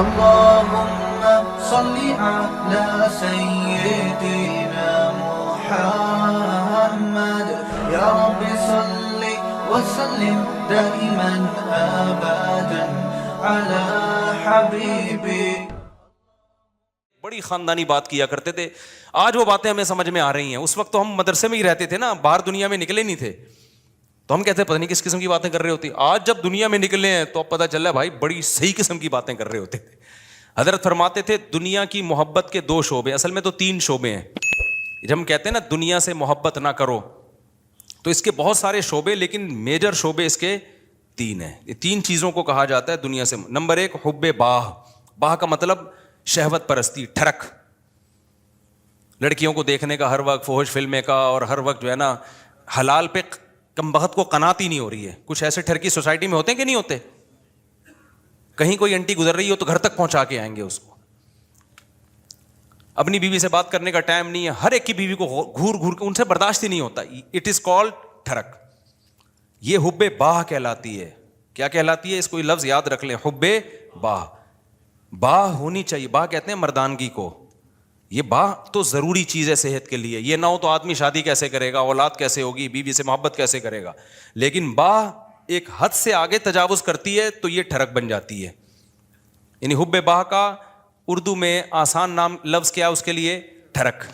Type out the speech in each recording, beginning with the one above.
اللهم صل على سيدنا محمد يا رب صل وسلم دائما ابدا على حبيبي. بڑی خاندانی بات کیا کرتے تھے. آج وہ باتیں ہمیں سمجھ میں آ رہی ہیں. اس وقت تو ہم مدرسے میں ہی رہتے تھے نا, باہر دنیا میں نکلے نہیں تھے, تو ہم کہتے ہیں پتہ نہیں کس قسم کی باتیں کر رہے ہوتی. آج جب دنیا میں نکلے ہیں تو اب پتہ چل رہا ہے بھائی بڑی صحیح قسم کی باتیں کر رہے ہوتے تھے. حضرت فرماتے تھے دنیا کی محبت کے 2 شعبے, اصل میں تو 3 شعبے ہیں. جب ہم کہتے ہیں نا دنیا سے محبت نہ کرو, تو اس کے بہت سارے شعبے, لیکن میجر شعبے اس کے 3 ہیں. یہ 3 چیزوں کو کہا جاتا ہے دنیا سے. نمبر 1 حب باہ. باہ کا مطلب شہوت پرستی, ٹھڑک, لڑکیوں کو دیکھنے کا ہر وقت, فحش فلمیں کا, اور ہر وقت جو ہے نا حلال پہ کم بخت کو قناعت ہی نہیں ہو رہی ہے. کچھ ایسے ٹھرکی سوسائٹی میں ہوتے ہیں کہ نہیں ہوتے, کہیں کوئی انٹی گزر رہی ہو تو گھر تک پہنچا کے آئیں گے اس کو. اپنی بیوی سے بات کرنے کا ٹائم نہیں ہے, ہر ایک کی بیوی کو گھور گھور کے, ان سے برداشت ہی نہیں ہوتا. اٹ از کالڈ ٹھڑک. یہ حب باہ کہلاتی ہے. کیا کہلاتی ہے؟ اس کو لفظ یاد رکھ لیں, حب باہ. باہ ہونی چاہیے. باہ کہتے ہیں مردانگی کو. یہ باہ تو ضروری چیز ہے صحت کے لیے. یہ نہ ہو تو آدمی شادی کیسے کرے گا, اولاد کیسے ہوگی, بیوی سے محبت کیسے کرے گا. لیکن باہ ایک حد سے آگے تجاوز کرتی ہے تو یہ ٹھڑک بن جاتی ہے. یعنی حب باہ کا اردو میں آسان نام لفظ کیا اس کے لیے؟ ٹھڑک.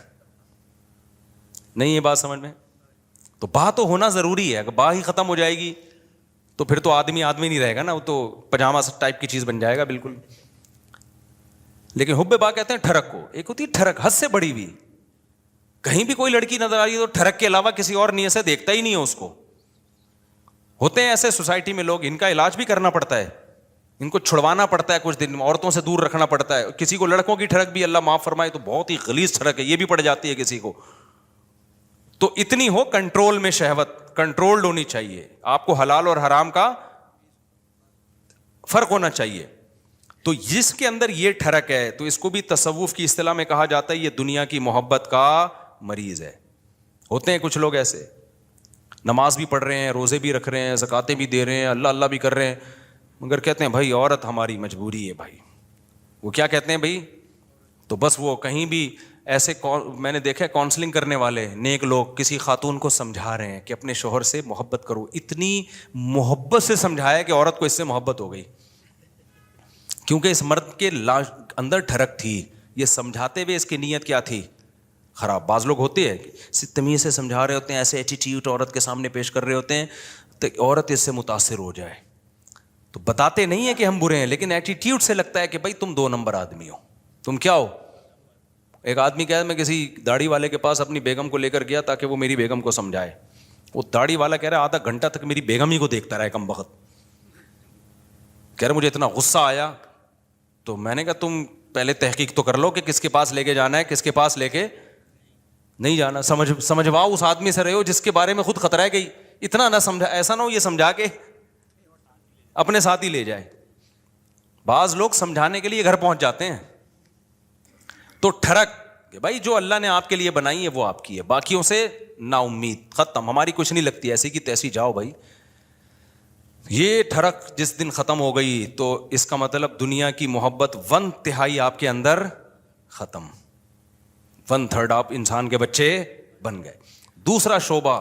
نہیں یہ بات سمجھ میں؟ تو باہ تو ہونا ضروری ہے. اگر باہ ہی ختم ہو جائے گی تو پھر تو آدمی نہیں رہے گا نا, وہ تو پجامہ ٹائپ کی چیز بن جائے گا بالکل. لیکن حب باہ کہتے ہیں ٹھڑک کو. ایک ہوتی ہے ٹھڑک حد سے بڑی ہوئی. کہیں بھی کوئی لڑکی نظر آ رہی ہے تو ٹھڑک کے علاوہ کسی اور نیت سے دیکھتا ہی نہیں ہے اس کو. ہوتے ہیں ایسے سوسائٹی میں لوگ, ان کا علاج بھی کرنا پڑتا ہے, ان کو چھڑوانا پڑتا ہے کچھ دن, عورتوں سے دور رکھنا پڑتا ہے. کسی کو لڑکوں کی ٹھڑک بھی اللہ معاف فرمائے تو بہت ہی غلیظ ٹھڑک ہے, یہ بھی پڑ جاتی ہے کسی کو. تو اتنی ہو کنٹرول میں, شہوت کنٹرولڈ ہونی چاہیے. آپ کو حلال اور حرام کا فرق ہونا چاہیے. تو جس کے اندر یہ ٹھڑک ہے تو اس کو بھی تصوف کی اصطلاح میں کہا جاتا ہے یہ دنیا کی محبت کا مریض ہے. ہوتے ہیں کچھ لوگ ایسے, نماز بھی پڑھ رہے ہیں, روزے بھی رکھ رہے ہیں, زکاتیں بھی دے رہے ہیں, اللہ اللہ بھی کر رہے ہیں, مگر کہتے ہیں بھائی عورت ہماری مجبوری ہے. بھائی وہ کیا کہتے ہیں بھائی, تو بس وہ کہیں بھی ایسے, میں نے دیکھا کاؤنسلنگ کرنے والے نیک لوگ کسی خاتون کو سمجھا رہے ہیں کہ اپنے شوہر سے محبت کرو. اتنی محبت سے سمجھایا کہ عورت کو اس سے محبت ہو گئی, کیونکہ اس مرد کے اندر ٹھڑک تھی. یہ سمجھاتے ہوئے اس کی نیت کیا تھی؟ خراب. بعض لوگ ہوتے ہیں تمیز سے سمجھا رہے ہوتے ہیں, ایسے ایٹیٹیوڈ عورت کے سامنے پیش کر رہے ہوتے ہیں تو عورت اس سے متاثر ہو جائے. تو بتاتے نہیں ہیں کہ ہم برے ہیں, لیکن ایٹیٹیوڈ سے لگتا ہے کہ بھائی تم 2 نمبر آدمی ہو, تم کیا ہو. ایک آدمی کہا میں کسی داڑھی والے کے پاس اپنی بیگم کو لے کر گیا تاکہ وہ میری بیگم کو سمجھائے. وہ داڑھی والا کہہ رہا ہے آدھا گھنٹہ تک میری بیگم ہی کو دیکھتا رہا کم بخت. کہہ رہا مجھے اتنا غصہ آیا. تو میں نے کہا تم پہلے تحقیق تو کر لو کہ کس کے پاس لے کے جانا ہے, کس کے پاس لے کے نہیں جانا. سمجھواؤ اس آدمی سے رہے ہو جس کے بارے میں خود خطرہ ہے کہ اتنا نہ سمجھا, ایسا نہ ہو یہ سمجھا کے اپنے ساتھ ہی لے جائے. بعض لوگ سمجھانے کے لیے گھر پہنچ جاتے ہیں. تو ٹھڑک کہ بھائی جو اللہ نے آپ کے لیے بنائی ہے وہ آپ کی ہے, باقیوں سے نا امید, ختم, ہماری کچھ نہیں لگتی, ایسی کی تیسی جاؤ بھائی. یہ ٹھڑک جس دن ختم ہو گئی تو اس کا مطلب دنیا کی محبت 1/3 آپ کے اندر ختم, 1/3 آپ انسان کے بچے بن گئے. دوسرا شعبہ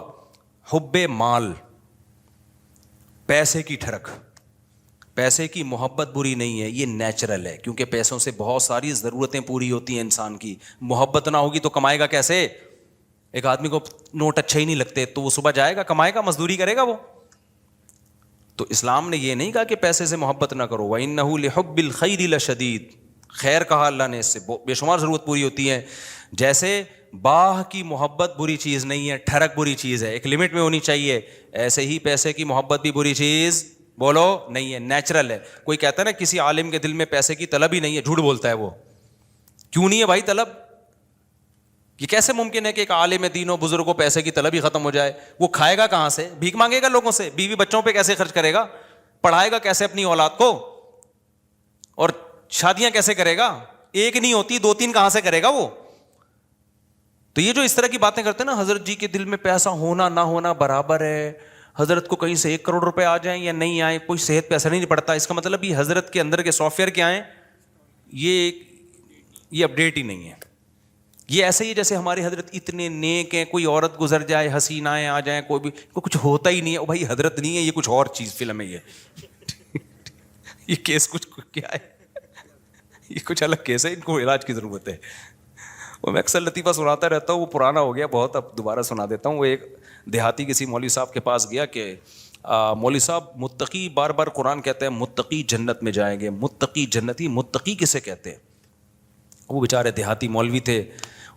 حب مال, پیسے کی ٹھڑک. پیسے کی محبت بری نہیں ہے, یہ نیچرل ہے, کیونکہ پیسوں سے بہت ساری ضرورتیں پوری ہوتی ہیں انسان کی. محبت نہ ہوگی تو کمائے گا کیسے؟ ایک آدمی کو نوٹ اچھے ہی نہیں لگتے تو وہ صبح جائے گا, کمائے گا, مزدوری کرے گا وہ. تو اسلام نے یہ نہیں کہا کہ پیسے سے محبت نہ کرو, وَإِنَّهُ لِحُبِّ الْخَيْرِ لَشَدِيدٌ. خیر کہا اللہ نے, اس سے بے شمار ضرورت پوری ہوتی ہے. جیسے باہ کی محبت بری چیز نہیں ہے, ٹھڑک بری چیز ہے, ایک لمٹ میں ہونی چاہیے, ایسے ہی پیسے کی محبت بھی بری چیز بولو نہیں ہے, نیچرل ہے. کوئی کہتا ہے نا کسی عالم کے دل میں پیسے کی طلب ہی نہیں ہے, جھوٹ بولتا ہے وہ. کیوں نہیں ہے بھائی طلب؟ یہ کیسے ممکن ہے کہ ایک عالم دین و بزرگ کو پیسے کی طلب ہی ختم ہو جائے؟ وہ کھائے گا کہاں سے؟ بھیک مانگے گا لوگوں سے؟ بیوی بچوں پہ کیسے خرچ کرے گا؟ پڑھائے گا کیسے اپنی اولاد کو؟ اور شادیاں کیسے کرے گا؟ ایک نہیں ہوتی, 2-3 کہاں سے کرے گا وہ؟ تو یہ جو اس طرح کی باتیں کرتے ہیں نا, حضرت جی کے دل میں پیسہ ہونا نہ ہونا برابر ہے, حضرت کو کہیں سے 1 کروڑ روپے آ جائیں یا نہیں آئیں کوئی صحت پہ اثر نہیں پڑتا, اس کا مطلب یہ حضرت کے اندر کے سافٹ ویئر کیا ہیں؟ یہ اپڈیٹ ہی نہیں ہے. یہ ایسے ہی جیسے ہمارے حضرت اتنے نیک ہیں, کوئی عورت گزر جائے, حسینائیں آ جائیں, کوئی کچھ ہوتا ہی نہیں ہے. بھائی حضرت نہیں ہے, یہ کچھ اور چیز فلم ہے. یہ کیس کچھ کیا ہے, یہ کچھ الگ کیس ہے, ان کو علاج کی ضرورت ہے. وہ میں اکثر لطیفہ سناتا رہتا ہوں, وہ پرانا ہو گیا بہت, اب دوبارہ سنا دیتا ہوں. وہ ایک دیہاتی کسی مولوی صاحب کے پاس گیا کہ مولوی صاحب متقی, بار بار قرآن کہتے ہیں متقی جنت میں جائیں گے, متقی جنتی. متقی کسے کہتے ہیں؟ وہ بیچارے دیہاتی مولوی تھے,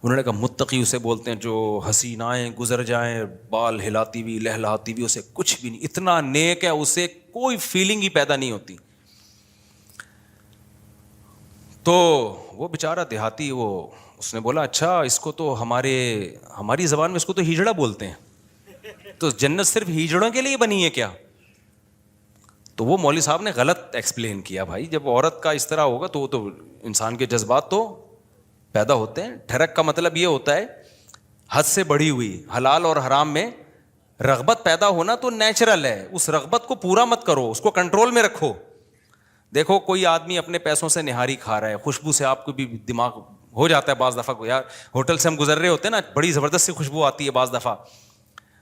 انہوں نے کہا متقی اسے بولتے ہیں جو حسینائیں گزر جائیں بال ہلاتی ہوئی لہلاتی ہوئی, اسے کچھ بھی نہیں, اتنا نیک ہے, اسے کوئی فیلنگ ہی پیدا نہیں ہوتی. تو وہ بیچارہ دیہاتی, اس نے بولا اچھا اس کو تو ہماری زبان میں اس کو تو ہیجڑا بولتے ہیں, تو جنت صرف ہیجڑوں کے لیے بنی ہے کیا؟ تو وہ مولوی صاحب نے غلط ایکسپلین کیا. بھائی جب عورت کا اس طرح ہوگا تو انسان کے جذبات تو پیدا ہوتے ہیں. ٹھرک کا مطلب یہ ہوتا ہے حد سے بڑھی ہوئی, حلال اور حرام میں رغبت پیدا ہونا تو نیچرل ہے. اس رغبت کو پورا مت کرو, اس کو کنٹرول میں رکھو. دیکھو کوئی آدمی اپنے پیسوں سے نہاری کھا رہا ہے, خوشبو سے آپ کو بھی دماغ ہو جاتا ہے بعض دفعہ کو, یار ہوٹل سے ہم گزر رہے ہوتے ہیں نا, بڑی زبردست سی خوشبو آتی ہے, بعض دفعہ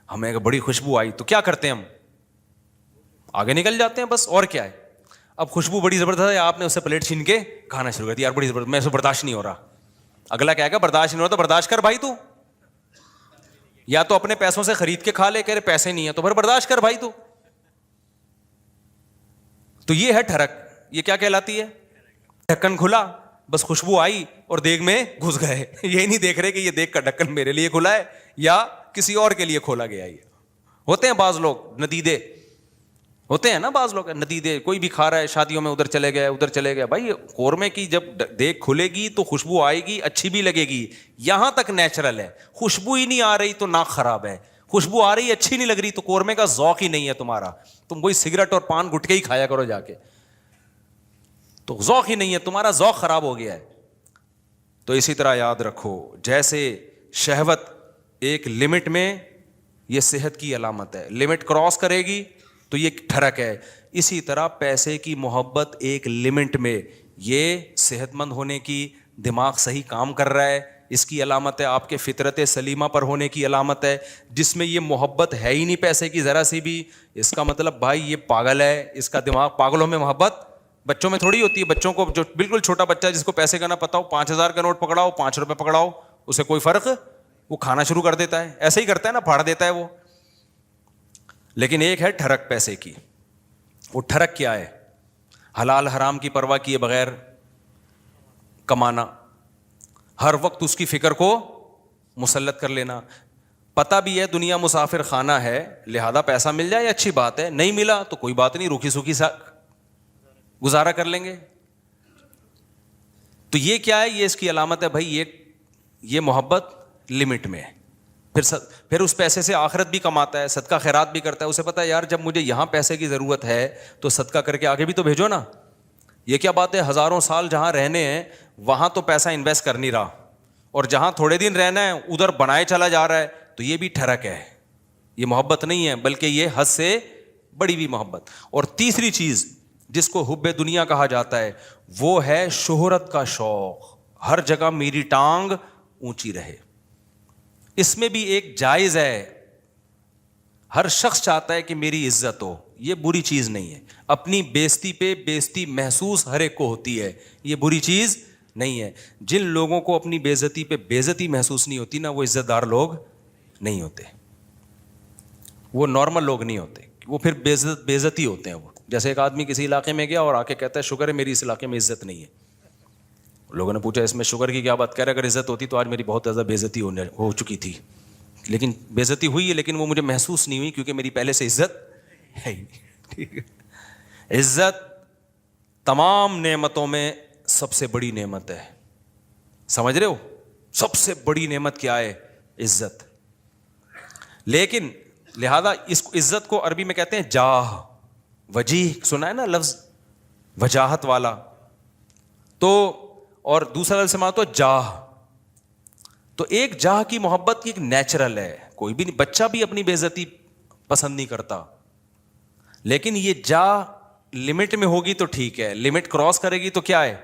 ہمیں بڑی خوشبو آئی تو کیا کرتے ہیں ہم, آگے نکل جاتے ہیں بس, اور کیا ہے. اب خوشبو بڑی زبردست ہے, آپ نے اس سے پلیٹ چھین کے کھانا شروع کر دیا, یار بڑی زبردست, میں اسے برداشت نہیں ہو رہا. اگلا کہے گا برداشت نہیں ہو رہا تو برداشت کر بھائی, تو یا تو اپنے پیسوں سے خرید کے کھا لے, کہہ رہے پیسے نہیں ہیں تو پھر برداشت کر بھائی. تو یہ ہے ٹھرک. یہ کیا کہلاتی ہے؟ ڈھکن کھلا, بس خوشبو آئی اور دیگ میں گھس گئے. یہ نہیں دیکھ رہے کہ یہ دیگ کا ڈھکن میرے لیے کھلا ہے یا کسی اور کے لیے کھولا گیا. یہ ہوتے ہیں بعض لوگ ندیدے, ہوتے ہیں نا بعض لوگ ندیدے, کوئی بھی کھا رہا ہے شادیوں میں, ادھر چلے گئے. بھائی قورمے کی جب دیگ کھلے گی تو خوشبو آئے گی, اچھی بھی لگے گی, یہاں تک نیچرل ہے. خوشبو ہی نہیں آ رہی تو ناک خراب ہے, خوشبو آ رہی اچھی نہیں لگ رہی تو قورمے کا ذوق ہی نہیں ہے تمہارا. تم کوئی سگریٹ اور پان گٹکے ہی کھایا کرو جا کے, تو ذوق ہی نہیں ہے تمہارا, ذوق خراب ہو گیا ہے. تو اسی طرح یاد رکھو, جیسے شہوت ایک لمٹ میں, یہ صحت کی علامت ہے, لمٹ کراس کرے گی تو یہ ٹھرک ہے. اسی طرح پیسے کی محبت ایک لمٹ میں, یہ صحت مند ہونے کی, دماغ صحیح کام کر رہا ہے, اس کی علامت ہے. آپ کے فطرت سلیمہ پر ہونے کی علامت ہے. جس میں یہ محبت ہے ہی نہیں پیسے کی ذرا سی بھی, اس کا مطلب بھائی یہ پاگل ہے, اس کا دماغ, پاگلوں میں محبت بچوں میں تھوڑی ہوتی ہے. بچوں کو, جو بالکل چھوٹا بچہ جس کو پیسے کا نہ پتا ہو, 5,000 کا نوٹ پکڑاؤ, 5 روپے پکڑاؤ, اسے کوئی فرق, وہ کھانا شروع کر دیتا ہے, ایسے ہی کرتا ہے نا, پھاڑ دیتا ہے وہ. لیکن ایک ہے ٹھرک پیسے کی. وہ ٹھرک کیا ہے؟ حلال حرام کی پرواہ کیے بغیر کمانا, ہر وقت اس کی فکر کو مسلط کر لینا. پتہ بھی ہے دنیا مسافر خانہ ہے, لہذا پیسہ مل جائے اچھی بات ہے, نہیں ملا تو کوئی بات نہیں, روکھی سوکھی سا گزارا کر لیں گے. تو یہ کیا ہے؟ یہ اس کی علامت ہے بھائی, یہ محبت لمٹ میں ہے. پھر اس پیسے سے آخرت بھی کماتا ہے, صدقہ خیرات بھی کرتا ہے. اسے پتا ہے یار جب مجھے یہاں پیسے کی ضرورت ہے تو صدقہ کر کے آگے بھی تو بھیجو نا. یہ کیا بات ہے, ہزاروں سال جہاں رہنے ہیں وہاں تو پیسہ انویسٹ کر نہیں رہا, اور جہاں تھوڑے دن رہنا ہے ادھر بنائے چلا جا رہا ہے. تو یہ بھی ٹھرک ہے, یہ محبت نہیں ہے بلکہ یہ حد سے بڑی ہوئی محبت. اور تیسری چیز جس کو حب دنیا کہا جاتا ہے وہ ہے شہرت کا شوق, ہر جگہ میری ٹانگ اونچی رہے. اس میں بھی ایک جائز ہے, ہر شخص چاہتا ہے کہ میری عزت ہو, یہ بری چیز نہیں ہے. اپنی بےزتی پہ بےزتی محسوس ہر ایک کو ہوتی ہے, یہ بری چیز نہیں ہے. جن لوگوں کو اپنی بےزتی پہ بےزتی محسوس نہیں ہوتی نا, وہ عزت دار لوگ نہیں ہوتے, وہ نارمل لوگ نہیں ہوتے, وہ پھر بےزتی ہوتے ہیں. وہ جیسے ایک آدمی کسی علاقے میں گیا اور آ کے کہتا ہے شکر ہے میری اس علاقے میں عزت نہیں ہے. لوگوں نے پوچھا اس میں شکر کی کیا بات, کہہ رہے اگر عزت ہوتی تو آج میری بہت زیادہ بےزتی ہو چکی تھی, لیکن بےزتی ہوئی ہے لیکن وہ مجھے محسوس نہیں ہوئی کیونکہ میری پہلے سے عزت ہے ہی نہیں. ٹھیک ہے, عزت تمام نعمتوں میں سب سے بڑی نعمت ہے, سمجھ رہے ہو؟ سب سے بڑی نعمت کیا ہے؟ عزت. لیکن لہذا اس عزت کو عربی میں کہتے ہیں جاہ, وجیح سنا ہے نا لفظ, وجاہت والا. تو اور دوسرا لفظ سماعت تو جاہ. تو ایک جاہ کی محبت کی ایک نیچرل ہے, کوئی بھی بچہ بھی اپنی بے عزتی پسند نہیں کرتا, لیکن یہ جاہ لمٹ میں ہوگی تو ٹھیک ہے, لمٹ کراس کرے گی تو کیا ہے؟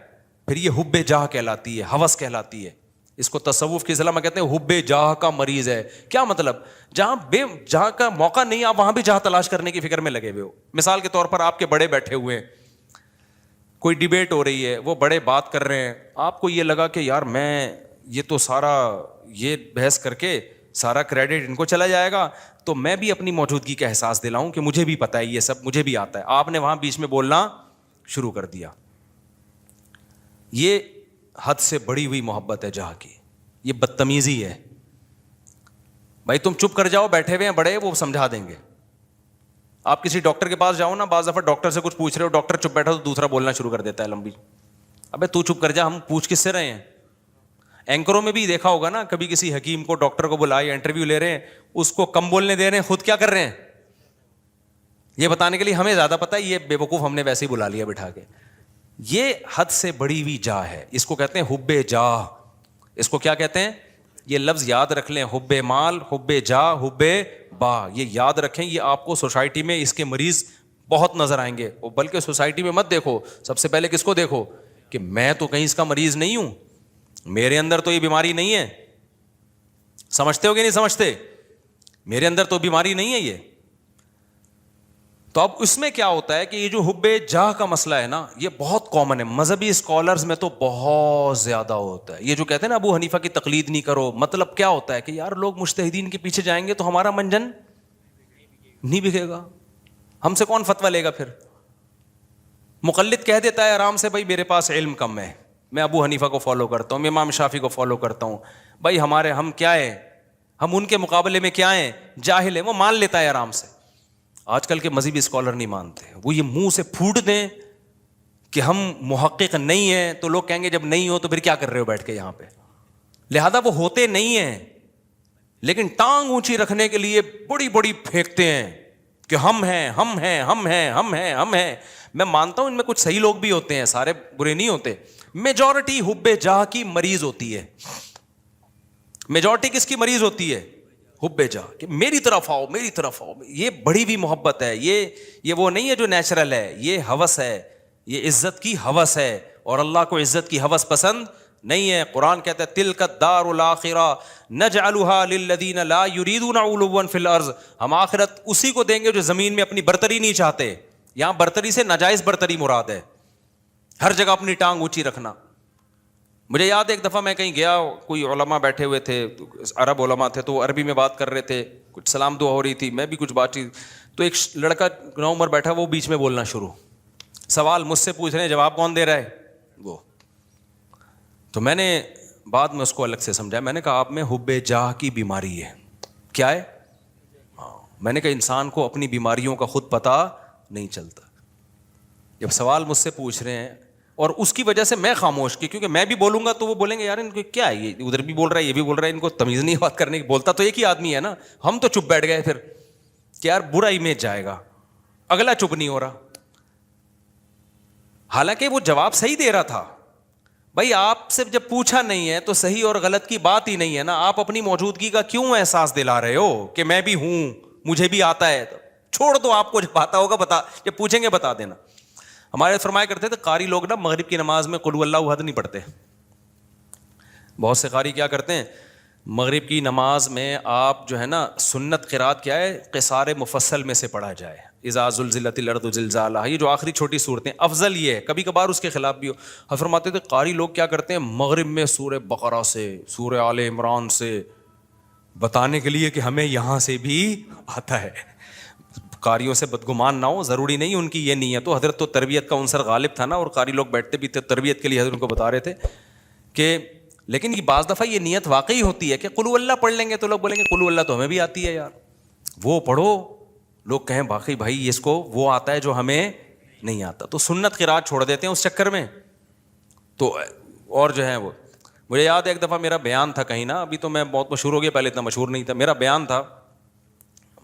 پھر یہ حب جاہ کہلاتی ہے, ہوس کہلاتی ہے. اس کو تصوف کی اصطلاح میں کہتے ہیں حب جاہ کا مریض ہے. کیا مطلب؟ جہاں کا موقع نہیں آپ وہاں بھی جاہ تلاش کرنے کی فکر میں لگے ہوئے ہو. مثال کے طور پر آپ کے بڑے بیٹھے ہوئے ہیں, کوئی ڈیبیٹ ہو رہی ہے, وہ بڑے بات کر رہے ہیں, آپ کو یہ لگا کہ یار میں یہ تو سارا یہ بحث کر کے سارا کریڈٹ ان کو چلا جائے گا, تو میں بھی اپنی موجودگی کا احساس دلاؤں کہ مجھے بھی پتہ ہے یہ سب, مجھے بھی آتا ہے. آپ نے وہاں بیچ میں بولنا شروع کر دیا. یہ حد سے بڑی ہوئی محبت ہے جہاں کی, یہ بدتمیزی ہے. بھائی تم چپ کر جاؤ, بیٹھے ہوئے ہیں بڑے, وہ سمجھا دیں گے. آپ کسی ڈاکٹر کے پاس جاؤ نا, بعض دفعہ ڈاکٹر سے کچھ پوچھ رہے ہو, ڈاکٹر چپ بیٹھا تو دوسرا بولنا شروع کر دیتا ہے لمبی. ابے تو چپ کر جا, ہم پوچھ کس سے رہے ہیں. اینکروں میں بھی دیکھا ہوگا نا, کبھی کسی حکیم کو ڈاکٹر کو بلائے, انٹرویو لے رہے ہیں, اس کو کم بولنے دے رہے ہیں, خود کیا کر رہے ہیں یہ بتانے کے لیے ہمیں زیادہ پتہ ہے, یہ بے وقوف ہم نے ویسے ہی بلا لیا بٹھا کے. یہ حد سے بڑی ہوئی جاہ ہے, اس کو کہتے ہیں حب جاہ. اس کو کیا کہتے ہیں؟ یہ لفظ یاد رکھ لیں, حب مال, حب جاہ, حب با, یہ یاد رکھیں. یہ آپ کو سوسائٹی میں اس کے مریض بہت نظر آئیں گے. بلکہ سوسائٹی میں مت دیکھو, سب سے پہلے کس کو دیکھو کہ میں تو کہیں اس کا مریض نہیں ہوں, میرے اندر تو یہ بیماری نہیں ہے. سمجھتے ہو کہ نہیں سمجھتے؟ میرے اندر تو بیماری نہیں ہے یہ. تو اب اس میں کیا ہوتا ہے کہ یہ جو حب جاہ کا مسئلہ ہے نا, یہ بہت کامن ہے. مذہبی اسکالرز میں تو بہت زیادہ ہوتا ہے. یہ جو کہتے ہیں نا ابو حنیفہ کی تقلید نہیں کرو, مطلب کیا ہوتا ہے کہ یار لوگ مجتہدین کے پیچھے جائیں گے تو ہمارا منجن نہیں بکے گا, ہم سے کون فتویٰ لے گا پھر. مقلد کہہ دیتا ہے آرام سے, بھائی میرے پاس علم کم ہے, میں ابو حنیفہ کو فالو کرتا ہوں, میں امام شافعی کو فالو کرتا ہوں, بھائی ہم کیا ہیں, ہم ان کے مقابلے میں کیا ہیں, جاہل ہیں. وہ مان لیتا ہے آرام سے. آج کل کے مذہبی اسکالر نہیں مانتے, وہ یہ منہ سے پھوٹ دیں کہ ہم محقق نہیں ہیں, تو لوگ کہیں گے جب نہیں ہو تو پھر کیا کر رہے ہو بیٹھ کے یہاں پہ. لہذا وہ ہوتے نہیں ہیں, لیکن ٹانگ اونچی رکھنے کے لیے بڑی بڑی پھینکتے ہیں کہ ہم ہیں, ہم ہیں, ہم ہیں, ہم ہیں, ہم ہیں. میں مانتا ہوں ان میں کچھ صحیح لوگ بھی ہوتے ہیں, سارے برے نہیں ہوتے. میجورٹی حب جاہ کی مریض ہوتی ہے. میجورٹی کس کی مریض ہوتی ہے؟ حب جاہ, کہ میری طرف آؤ, میری طرف آؤ. یہ بڑی بھی محبت ہے, یہ وہ نہیں ہے جو نیچرل ہے, یہ ہوس ہے, یہ عزت کی ہوس ہے. اور اللہ کو عزت کی ہوس پسند نہیں ہے. قرآن کہتا ہے تلک الدار الاخرہ نجعلها للذین لا یریدون علوا فی الارض, ہم آخرت اسی کو دیں گے جو زمین میں اپنی برتری نہیں چاہتے. یہاں برتری سے ناجائز برتری مراد ہے, ہر جگہ اپنی ٹانگ اونچی رکھنا. مجھے یاد ہے ایک دفعہ میں کہیں گیا, کوئی علماء بیٹھے ہوئے تھے, عرب علماء تھے, تو عربی میں بات کر رہے تھے, کچھ سلام دعا ہو رہی تھی, میں بھی کچھ بات چیت, تو ایک لڑکا نوعمر بیٹھا, وہ بیچ میں بولنا شروع, سوال مجھ سے پوچھ رہے ہیں, جواب کون دے رہا ہے وہ. تو میں نے بعد میں اس کو الگ سے سمجھایا, میں نے کہا آپ میں حب جاہ کی بیماری ہے. کیا ہے؟ میں نے کہا انسان کو اپنی بیماریوں کا خود پتہ نہیں چلتا. جب سوال مجھ سے پوچھ رہے ہیں اور اس کی وجہ سے میں خاموش کی, کیونکہ میں بھی بولوں گا تو وہ بولیں گے یار ان کو کیا ہے, یہ ادھر بھی بول رہا ہے, یہ بھی بول رہا ہے, ان کو تمیز نہیں بات کرنے کی. بولتا تو ایک ہی آدمی ہے نا. ہم تو چپ بیٹھ گئے پھر کہ یار برا امیج جائے گا, اگلا چپ نہیں ہو رہا. حالانکہ وہ جواب صحیح دے رہا تھا. بھائی آپ سے جب پوچھا نہیں ہے تو صحیح اور غلط کی بات ہی نہیں ہے نا. آپ اپنی موجودگی کا کیوں احساس دلا رہے ہو کہ میں بھی ہوں, مجھے بھی آتا ہے. چھوڑ دو, آپ کو جب آتا ہوگا بتا, جب پوچھیں گے بتا دینا. ہمارے فرمایا کرتے تھے قاری لوگ نا مغرب کی نماز میں قل ہو اللہ احد نہیں پڑھتے. بہت سے قاری کیا کرتے ہیں, مغرب کی نماز میں آپ جو ہے نا سنت قرات کیا ہے, قصار مفصل میں سے پڑھا جائے, اذا زلزلت الارض زلزالہا, یہ جو آخری چھوٹی صورتیں, افضل یہ ہے. کبھی کبھار اس کے خلاف بھی ہو. ہم فرماتے تھے قاری لوگ کیا کرتے ہیں, مغرب میں سورہ بقرہ سے, سورہ آل عمران سے, بتانے کے لیے کہ ہمیں یہاں سے بھی آتا ہے. قاریوں سے بدگمان نہ ہو, ضروری نہیں ان کی یہ نیت. تو حضرت تو تربیت کا عنصر غالب تھا نا, اور قاری لوگ بیٹھتے بھی تھے تربیت کے لیے, حضرت ان کو بتا رہے تھے کہ لیکن یہ بعض دفعہ یہ نیت واقعی ہوتی ہے کہ قل ہو اللہ پڑھ لیں گے تو لوگ بولیں گے قل ہو اللہ تو ہمیں بھی آتی ہے یار, وہ پڑھو. لوگ کہیں باقی بھائی اس کو وہ آتا ہے جو ہمیں نہیں آتا, تو سنت قرات چھوڑ دیتے ہیں اس چکر میں. تو اور جو ہے وہ, مجھے یاد ہے ایک دفعہ میرا بیان تھا کہیں نا, ابھی تو میں بہت مشہور ہو گیا, پہلے اتنا مشہور نہیں تھا. میرا بیان تھا,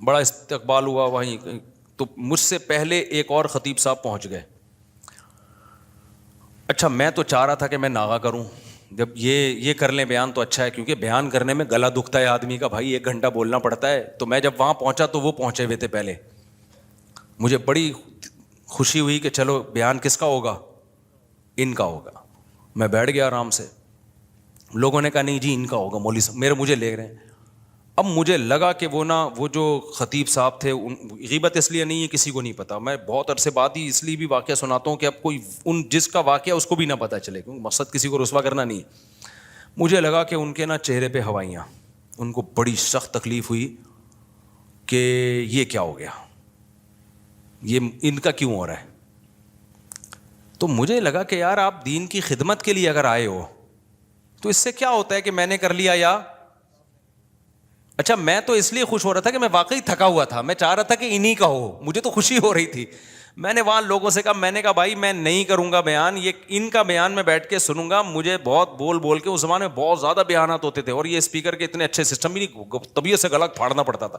بڑا استقبال ہوا وہیں, تو مجھ سے پہلے ایک اور خطیب صاحب پہنچ گئے. اچھا میں تو چاہ رہا تھا کہ میں ناغا کروں, جب یہ کر لیں بیان تو اچھا ہے, کیونکہ بیان کرنے میں گلا دکھتا ہے آدمی کا, بھائی 1 گھنٹہ بولنا پڑتا ہے. تو میں جب وہاں پہنچا تو وہ پہنچے ہوئے تھے پہلے. مجھے بڑی خوشی ہوئی کہ چلو بیان کس کا ہوگا, ان کا ہوگا. میں بیٹھ گیا آرام سے. لوگوں نے کہا نہیں جی ان کا ہوگا, مولوی صاحب مجھے لے رہے ہیں. اب مجھے لگا کہ وہ جو خطیب صاحب تھے, غیبت اس لیے نہیں ہے کسی کو نہیں پتا, میں بہت عرصے بعد ہی اس لیے بھی واقعہ سناتا ہوں کہ اب کوئی جس کا واقعہ اس کو بھی نہ پتہ چلے, کیونکہ مقصد کسی کو رسوا کرنا نہیں ہے. مجھے لگا کہ ان کے چہرے پہ ہوائیاں, ان کو بڑی سخت تکلیف ہوئی کہ یہ کیا ہو گیا, یہ ان کا کیوں ہو رہا ہے. تو مجھے لگا کہ یار آپ دین کی خدمت کے لیے اگر آئے ہو تو اس سے کیا ہوتا ہے کہ میں نے کر لیا یا اچھا. میں تو اس لیے خوش ہو رہا تھا کہ میں واقعی تھکا ہوا تھا, میں چاہ رہا تھا کہ انہی کا ہو, مجھے تو خوشی ہو رہی تھی. میں نے وہاں لوگوں سے کہا, میں نے کہا بھائی میں نہیں کروں گا بیان, یہ ان کا بیان میں بیٹھ کے سنوں گا. مجھے بہت بول کے اس زمانے میں بہت زیادہ بیانات ہوتے تھے اور یہ اسپیکر کے اتنے اچھے سسٹم بھی نہیں, طبیعت سے گلا پھاڑنا پڑتا تھا.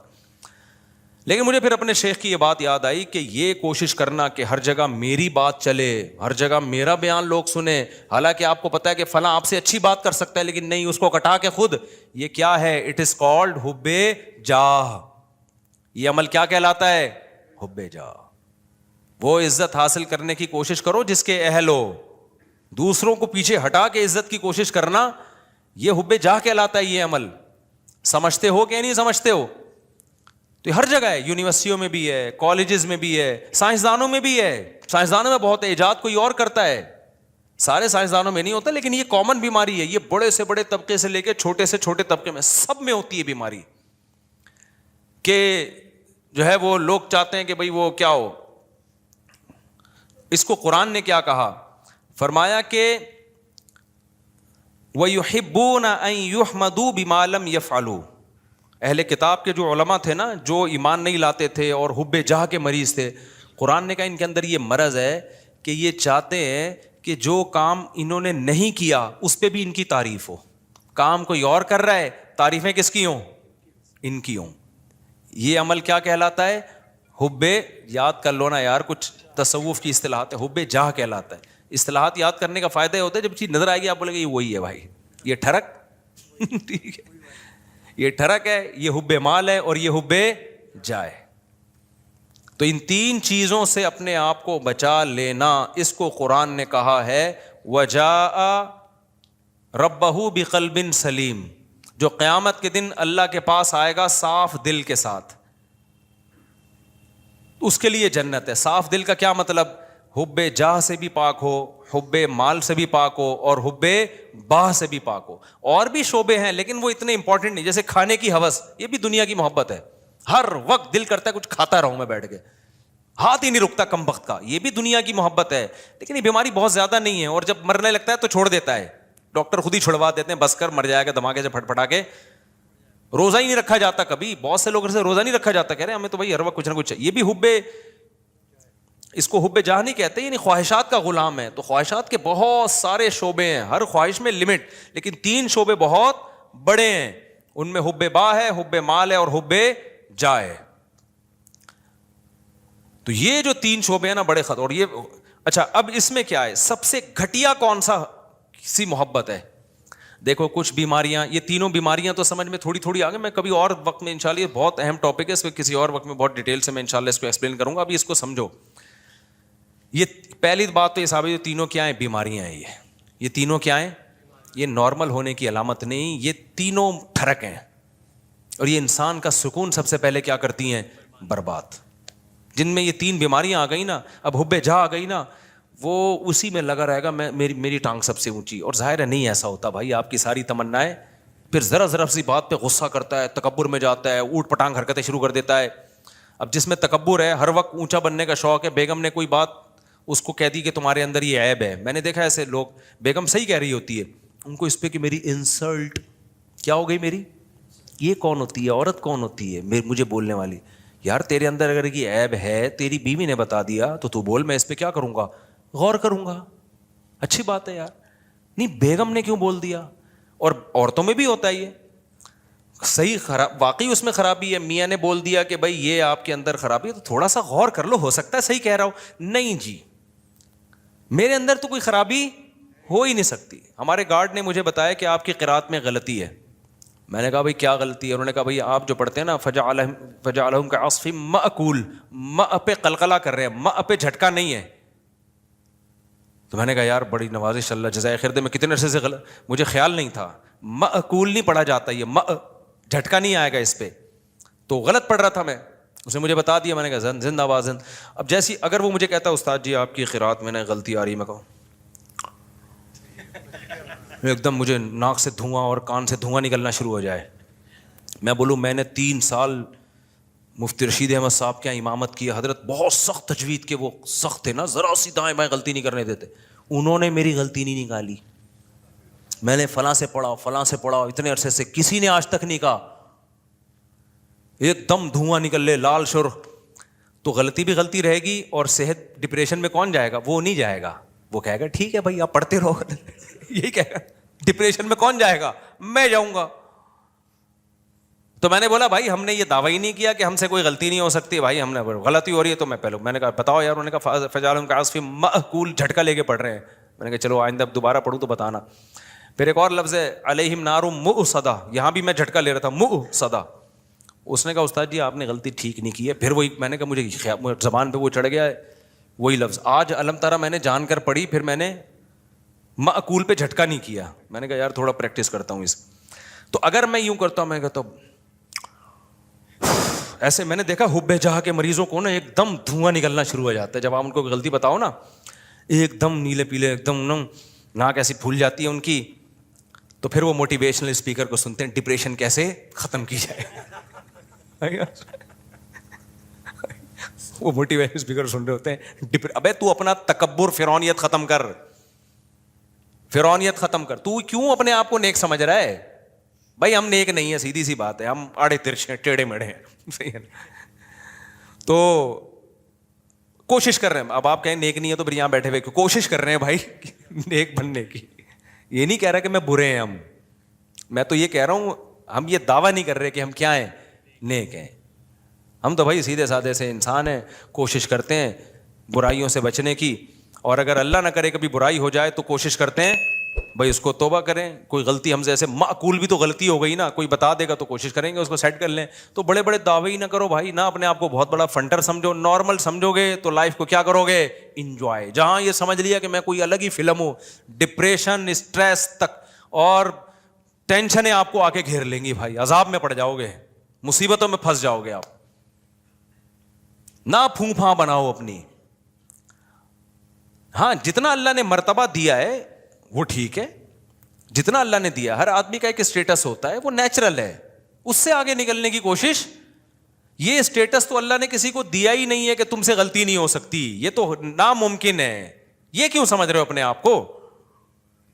لیکن مجھے پھر اپنے شیخ کی یہ بات یاد آئی کہ یہ کوشش کرنا کہ ہر جگہ میری بات چلے, ہر جگہ میرا بیان لوگ سنیں, حالانکہ آپ کو پتا ہے کہ فلاں آپ سے اچھی بات کر سکتا ہے لیکن نہیں, اس کو کٹا کے خود. یہ کیا ہے؟ اٹ از کالڈ حب جاہ. یہ عمل کیا کہلاتا ہے؟ حب جاہ. وہ عزت حاصل کرنے کی کوشش کرو جس کے اہل ہو, دوسروں کو پیچھے ہٹا کے عزت کی کوشش کرنا, یہ حب جاہ کہلاتا ہے. یہ عمل سمجھتے ہو کہ نہیں سمجھتے ہو؟ تو ہر جگہ ہے, یونیورسٹیوں میں بھی ہے, کالجز میں بھی ہے, سائنسدانوں میں بھی ہے. سائنسدانوں میں بہت ہے, ایجاد کوئی اور کرتا ہے, سارے سائنسدانوں میں نہیں ہوتا, لیکن یہ کامن بیماری ہے. یہ بڑے سے بڑے طبقے سے لے کے چھوٹے سے چھوٹے طبقے میں سب میں ہوتی ہے بیماری, کہ جو ہے وہ لوگ چاہتے ہیں کہ بھئی وہ کیا ہو. اس کو قرآن نے کیا کہا؟ فرمایا کہ وَيُحِبُّونَ أَن يُحْمَدُوا بِمَا لَمْ يَفْعَلُوا. اہل کتاب کے جو علماء تھے نا, جو ایمان نہیں لاتے تھے اور حب جاہ کے مریض تھے, قرآن نے کہا ان کے اندر یہ مرض ہے کہ یہ چاہتے ہیں کہ جو کام انہوں نے نہیں کیا اس پہ بھی ان کی تعریف ہو. کام کوئی اور کر رہا ہے, تعریفیں کس کی ہوں؟ ان کی ہوں. یہ عمل کیا کہلاتا ہے؟ حب, یاد کر لو نا یار, کچھ تصوف کی اصطلاحات ہے, حب جاہ کہلاتا ہے. اصطلاحات یاد کرنے کا فائدہ یہ ہوتا ہے جب چیز نظر آئے گی آپ بولے گے یہ وہی ہے بھائی, یہ ٹھڑک ٹھیک ہے, یہ ٹھڑک ہے, یہ حب مال ہے اور یہ حب جائے. تو ان تین چیزوں سے اپنے آپ کو بچا لینا, اس کو قرآن نے کہا ہے وَجَاءَ رَبَّهُ بِقَلْبٍ سلیم. جو قیامت کے دن اللہ کے پاس آئے گا صاف دل کے ساتھ, اس کے لیے جنت ہے. صاف دل کا کیا مطلب؟ حب جاہ سے بھی پاک ہو, حب مال سے بھی پاک ہو اور حب باہ سے بھی پاک ہو. اور بھی شعبے ہیں لیکن وہ اتنے امپورٹنٹ نہیں, جیسے کھانے کی ہوس, یہ بھی دنیا کی محبت ہے. ہر وقت دل کرتا ہے کچھ کھاتا رہوں میں بیٹھ کے, ہاتھ ہی نہیں رکتا کم وقت کا, یہ بھی دنیا کی محبت ہے. لیکن یہ بیماری بہت زیادہ نہیں ہے, اور جب مرنے لگتا ہے تو چھوڑ دیتا ہے, ڈاکٹر خود ہی چھڑوا دیتے ہیں, بس کر مر جائے گا دھماکے سے پھٹ پھٹا کے. روزہ ہی نہیں رکھا جاتا کبھی, بہت سے لوگوں سے روزہ نہیں رکھا جاتا, کہہ رہے ہیں ہمیں تو بھائی ہر وقت کچھ نہ کچھ. یہ بھی حب, اس کو حب جاہ نہیں کہتے, یعنی خواہشات کا غلام ہے. تو خواہشات کے بہت سارے شعبے ہیں, ہر خواہش میں لمٹ, لیکن تین شعبے بہت بڑے ہیں. ان میں حب باہ ہے, حب مال ہے اور حب جاہ ہے. تو یہ جو تین شعبے ہیں نا بڑے خطر. اور یہ اچھا, اب اس میں کیا ہے, سب سے گھٹیا کون سا سی محبت ہے؟ دیکھو کچھ بیماریاں, یہ تینوں بیماریاں تو سمجھ میں تھوڑی تھوڑی آگے, میں کبھی اور وقت میں انشاءاللہ, یہ بہت اہم ٹاپک ہے, اس میں کسی اور وقت میں بہت ڈیٹیل سے میں انشاءاللہ اس کو ایکسپلین کروں گا. ابھی اس کو سمجھو. یہ پہلی بات تو یہ صاحب, یہ تینوں کیا ہیں؟ بیماریاں ہیں. یہ تینوں کیا ہیں؟ یہ نارمل ہونے کی علامت نہیں, یہ تینوں ٹھڑک ہیں, اور یہ انسان کا سکون سب سے پہلے کیا کرتی ہیں؟ برباد. جن میں یہ تین بیماریاں آ گئی نا, اب حب جاہ آ گئی نا, وہ اسی میں لگا رہے گا میری ٹانگ سب سے اونچی. اور ظاہر ہے نہیں ایسا ہوتا بھائی, آپ کی ساری تمنائیں, پھر ذرا ذرا سی بات پہ غصہ کرتا ہے, تکبر میں جاتا ہے, اوٹ پٹانگ حرکتیں شروع کر دیتا ہے. اب جس میں تکبر ہے, ہر وقت اونچا بننے کا شوق ہے, بیگم نے کوئی بات اس کو کہہ دی کہ تمہارے اندر یہ عیب ہے. میں نے دیکھا ایسے لوگ, بیگم صحیح کہہ رہی ہوتی ہے, ان کو اس پہ کہ میری انسلٹ کیا ہو گئی, میری یہ کون ہوتی ہے, عورت کون ہوتی ہے مجھے بولنے والی. یار تیرے اندر اگر یہ عیب ہے, تیری بیوی نے بتا دیا تو بول, میں اس پہ کیا کروں گا, غور کروں گا. اچھی بات ہے یار, نہیں بیگم نے کیوں بول دیا. اور عورتوں میں بھی ہوتا ہے یہ صحیح, خراب واقعی اس میں خرابی ہے, میاں نے بول دیا کہ بھائی یہ آپ کے اندر خرابی ہے, تو تھوڑا سا غور کر لو, ہو سکتا ہے صحیح کہہ رہا ہوں. نہیں جی, میرے اندر تو کوئی خرابی ہو ہی نہیں سکتی. ہمارے گارڈ نے مجھے بتایا کہ آپ کی قرات میں غلطی ہے. میں نے کہا بھائی کیا غلطی ہے؟ انہوں نے کہا بھائی آپ جو پڑھتے ہیں نا فجعلہم کعصف مأکول, ماء پہ قلقلہ کر رہے ہیں, ماء پہ جھٹکا نہیں ہے. تو میں نے کہا یار بڑی نوازش, اللہ جزائے خیر دے, میں کتنے عرصے سے مجھے خیال نہیں تھا, معقول نہیں پڑھا جاتا, یہ جھٹکا نہیں آئے گا اس پہ, تو غلط پڑھ رہا تھا میں. اس نے مجھے بتا دیا, میں نے کہا زندہ آباد زند. اب جیسی اگر وہ مجھے کہتا استاد جی آپ کی قرات میں نے غلطی آ رہی, میں کہوں ایک دم مجھے ناک سے دھواں اور کان سے دھواں نکلنا شروع ہو جائے, میں بولوں میں نے 3 سال مفتی رشید احمد صاحب کے امامت کی, حضرت بہت سخت تجوید کے وہ سخت تھے نا, ذرا سی دائیں بائیں غلطی نہیں کرنے دیتے, انہوں نے میری غلطی نہیں نکالی. میں نے فلاں سے پڑھا فلاں سے پڑھا اتنے عرصے سے, کسی نے آج تک نہیں کہا ایک دم دھواں نکل لے لال شر. تو غلطی بھی غلطی رہے گی, اور صحت ڈپریشن میں کون جائے گا؟ وہ نہیں جائے گا, وہ کہے گا ٹھیک ہے بھائی آپ پڑھتے رہو. یہی کہے گا. ڈپریشن میں کون جائے گا؟ میں جاؤں گا. تو میں نے بولا بھائی ہم نے یہ دعویٰ ہی نہیں کیا کہ ہم سے کوئی غلطی نہیں ہو سکتی, بھائی ہم نے غلطی ہو رہی ہے تو میں نے کہا بتاؤ یار. انہوں نے کہا فجعلہم کعصف مأکول, جھٹکا لے کے پڑھ رہے ہیں. میں نے کہا چلو آئندہ دوبارہ پڑھوں تو بتانا. پھر ایک اور لفظ ہے علیہم نار مؤصدہ, یہاں بھی میں جھٹکا لے رہا تھا, مؤصدہ. اس نے کہا استاد جی آپ نے غلطی ٹھیک نہیں کی ہے. پھر وہی میں نے کہا مجھے زبان پہ وہ چڑھ گیا ہے وہی لفظ. آج علم ترا میں نے جان کر پڑھی, پھر میں نے مأکول پہ جھٹکا نہیں کیا. میں نے کہا یار تھوڑا پریکٹس کرتا ہوں اس. تو اگر میں یوں کرتا ہوں, میں کہتا ہوں ایسے, میں نے دیکھا حب جہاں کے مریضوں کو نا ایک دم دھواں نکلنا شروع ہو جاتا ہے جب آپ ان کو غلطی بتاؤ نا, ایک دم نیلے پیلے, ایک دم ناک ایسی پھول جاتی ہے ان کی. تو پھر وہ موٹیویشنل اسپیکر کو سنتے ہیں, ڈپریشن کیسے ختم کی جائے. وہ موٹیویشنل اسپیکر سن رہے ہوتے ہیں, ابے تو اپنا تکبر فرعونیت ختم کر, فرعونیت ختم کر. تو کیوں اپنے آپ کو نیک سمجھ رہا ہے؟ بھائی ہم نیک نہیں ہیں, سیدھی سی بات ہے, ہم آڑے ترچھے ٹیڑھے میڑھے ہیں. صحیح ہے. تو کوشش کر رہے ہیں. اب آپ کہیں نیک نہیں ہے تو پھر یہاں بیٹھے ہوئے کوشش کر رہے ہیں بھائی نیک بننے کی. یہ نہیں کہہ رہا کہ میں برے ہیں ہم, میں تو یہ کہہ رہا ہوں ہم یہ دعویٰ نہیں کر رہے کہ ہم کیا ہیں, نیک ہیں. ہم تو بھائی سیدھے سادے سے انسان ہیں, کوشش کرتے ہیں برائیوں سے بچنے کی, اور اگر اللہ نہ کرے کبھی برائی ہو جائے تو کوشش کرتے ہیں بھائی اس کو توبہ کریں. کوئی غلطی ہم سے ایسے معقول بھی تو غلطی ہو گئی نا, کوئی بتا دے گا تو کوشش کریں گے اس کو سیٹ کر لیں. تو بڑے بڑے دعوے ہی نہ کرو بھائی, نہ اپنے آپ کو بہت بڑا فنٹر سمجھو. نارمل سمجھو گے تو لائف کو کیا کرو گے, انجوائے. جہاں یہ سمجھ لیا کہ میں کوئی الگ ہی فلم ہوں, ڈپریشن اسٹریس تک اور ٹینشنیں آپ کو آ کے گھیر لیں گی بھائی, عذاب میں پڑ جاؤ گے, مصیبتوں میں پھنس جاؤ گے آپ. نہ پھوں پھاں بناؤ اپنی. ہاں جتنا اللہ نے مرتبہ دیا ہے وہ ٹھیک ہے, جتنا اللہ نے دیا. ہر آدمی کا ایک اسٹیٹس ہوتا ہے, وہ نیچرل ہے, اس سے آگے نکلنے کی کوشش. یہ اسٹیٹس تو اللہ نے کسی کو دیا ہی نہیں ہے کہ تم سے غلطی نہیں ہو سکتی, یہ تو ناممکن ہے. یہ کیوں سمجھ رہے ہو اپنے آپ کو؟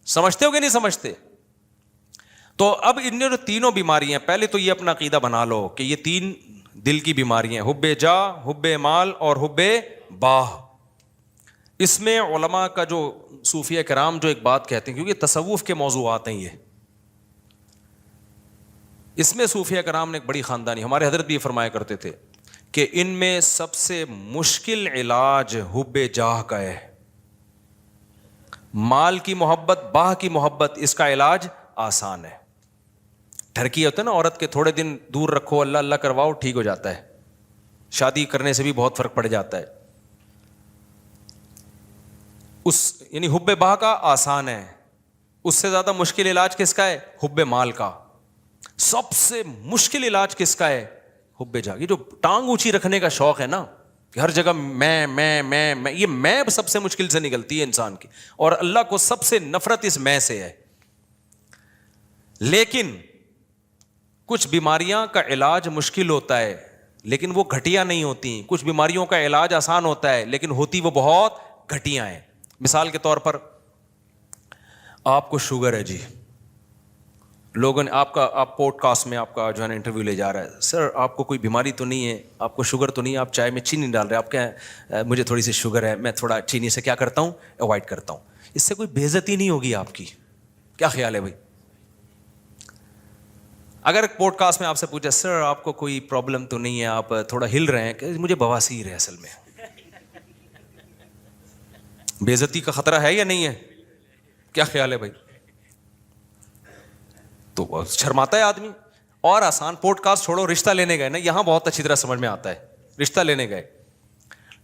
سمجھتے ہو کہ نہیں سمجھتے؟ تو اب ان جو تینوں بیماریاں, پہلے تو یہ اپنا عقیدہ بنا لو کہ یہ 3 دل کی بیماریاں, حب جاہ, حب مال اور حب باہ. اس میں علماء کا جو صوفیہ کرام جو ایک بات کہتے ہیں, کیونکہ تصوف کے موضوعات ہیں یہ, اس میں صوفیہ کرام نے ایک بڑی خاندانی, ہمارے حضرت بھی فرمایا کرتے تھے کہ ان میں سب سے مشکل علاج حب جاہ کا ہے. مال کی محبت, باہ کی محبت, اس کا علاج آسان ہے. ڈھرکی ہوتا ہے نا عورت کے, تھوڑے دن دور رکھو, اللہ اللہ کرواؤ, ٹھیک ہو جاتا ہے. شادی کرنے سے بھی بہت فرق پڑ جاتا ہے. اس یعنی حب باہ کا آسان ہے. اس سے زیادہ مشکل علاج کس کا ہے؟ حب مال کا. سب سے مشکل علاج کس کا ہے؟ حب جاہ. یہ جو ٹانگ اونچی رکھنے کا شوق ہے نا, کہ ہر جگہ میں, یہ میں سب سے مشکل سے نکلتی ہے انسان کی, اور اللہ کو سب سے نفرت اس میں سے ہے. لیکن کچھ بیماریاں کا علاج مشکل ہوتا ہے لیکن وہ گھٹیا نہیں ہوتی. کچھ بیماریوں کا علاج آسان ہوتا ہے لیکن ہوتی وہ بہت گھٹیا ہیں. مثال کے طور پر آپ کو شوگر ہے جی, لوگوں نے آپ پوڈ کاسٹ میں آپ کا جو ہے نا انٹرویو لے جا رہا ہے, سر آپ کو کوئی بیماری تو نہیں ہے, آپ کو شوگر تو نہیں ہے, آپ چائے میں چینی ڈال رہے ہیں, آپ کیا مجھے تھوڑی سی شوگر ہے, میں تھوڑا چینی سے کیا کرتا ہوں, اوائڈ کرتا ہوں. اس سے کوئی بے عزتی نہیں ہوگی آپ کی. کیا خیال ہے بھائی؟ اگر پوڈ کاسٹ میں آپ سے پوچھا سر آپ کو کوئی پرابلم تو نہیں ہے, آپ تھوڑا ہل رہے ہیں, کہ مجھے بواسیر ہے اصل میں, بے عزتی کا خطرہ ہے یا نہیں ہے؟ کیا خیال ہے بھائی؟ تو شرماتا ہے آدمی. اور آسان, پوڈ کاسٹ چھوڑو, رشتہ لینے گئے نا, یہاں بہت اچھی طرح سمجھ میں آتا ہے. رشتہ لینے گئے,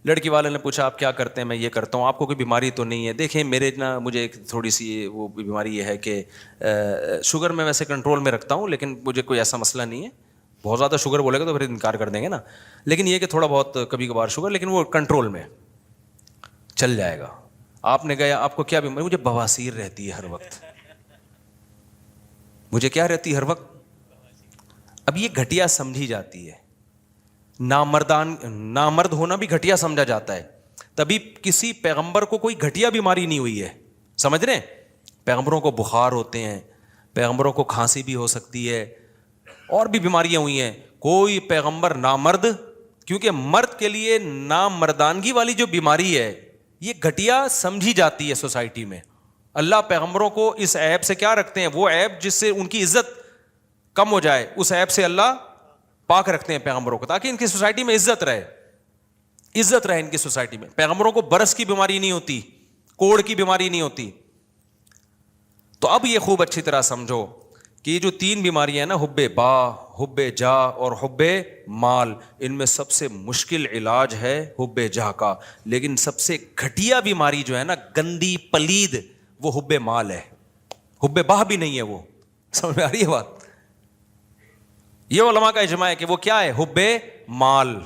لڑکی والے نے پوچھا آپ کیا کرتے ہیں؟ میں یہ کرتا ہوں. آپ کو کوئی بیماری تو نہیں ہے؟ دیکھیں میرے نا مجھے ایک تھوڑی سی وہ بیماری یہ ہے کہ شوگر میں ویسے کنٹرول میں رکھتا ہوں لیکن مجھے کوئی ایسا مسئلہ نہیں ہے. بہت زیادہ شوگر بولے گا تو پھر انکار کر دیں گے نا, لیکن یہ کہ تھوڑا بہت کبھی کبھار شوگر, لیکن وہ کنٹرول میں چل جائے گا. آپ نے کہا آپ کو کیا بیماری؟ مجھے بواسیر رہتی ہے ہر وقت. مجھے کیا رہتی ہے ہر وقت؟ اب یہ گھٹیا سمجھی جاتی ہے, نامرد ہونا بھی گھٹیا سمجھا جاتا ہے. تبھی کسی پیغمبر کو کوئی گھٹیا بیماری نہیں ہوئی ہے, سمجھ رہے ہیں؟ پیغمبروں کو بخار ہوتے ہیں, پیغمبروں کو کھانسی بھی ہو سکتی ہے, اور بھی بیماریاں ہوئی ہیں. کوئی پیغمبر نامرد, کیونکہ مرد کے لیے نامردانگی والی جو بیماری ہے یہ گھٹیا سمجھی جاتی ہے سوسائٹی میں. اللہ پیغمبروں کو اس عیب سے کیا رکھتے ہیں؟ وہ عیب جس سے ان کی عزت کم ہو جائے, اس عیب سے اللہ پاک رکھتے ہیں پیغمبروں کو, تاکہ ان کی سوسائٹی میں عزت رہے ان کی سوسائٹی میں. پیغمبروں کو برس کی بیماری نہیں ہوتی, کوڑ کی بیماری نہیں ہوتی. تو اب یہ خوب اچھی طرح سمجھو کہ یہ جو 3 بیماریاں ہیں نا, حب با, حب جا اور حب مال, ان میں سب سے مشکل علاج ہے حب جا کا. لیکن سب سے گھٹیا بیماری جو ہے نا, گندی پلید, وہ حب مال ہے. حب با بھی نہیں ہے وہ. سمجھ میں آ رہی ہے بات؟ یہ علماء کا اجماع ہے کہ وہ کیا ہے؟ حب مال.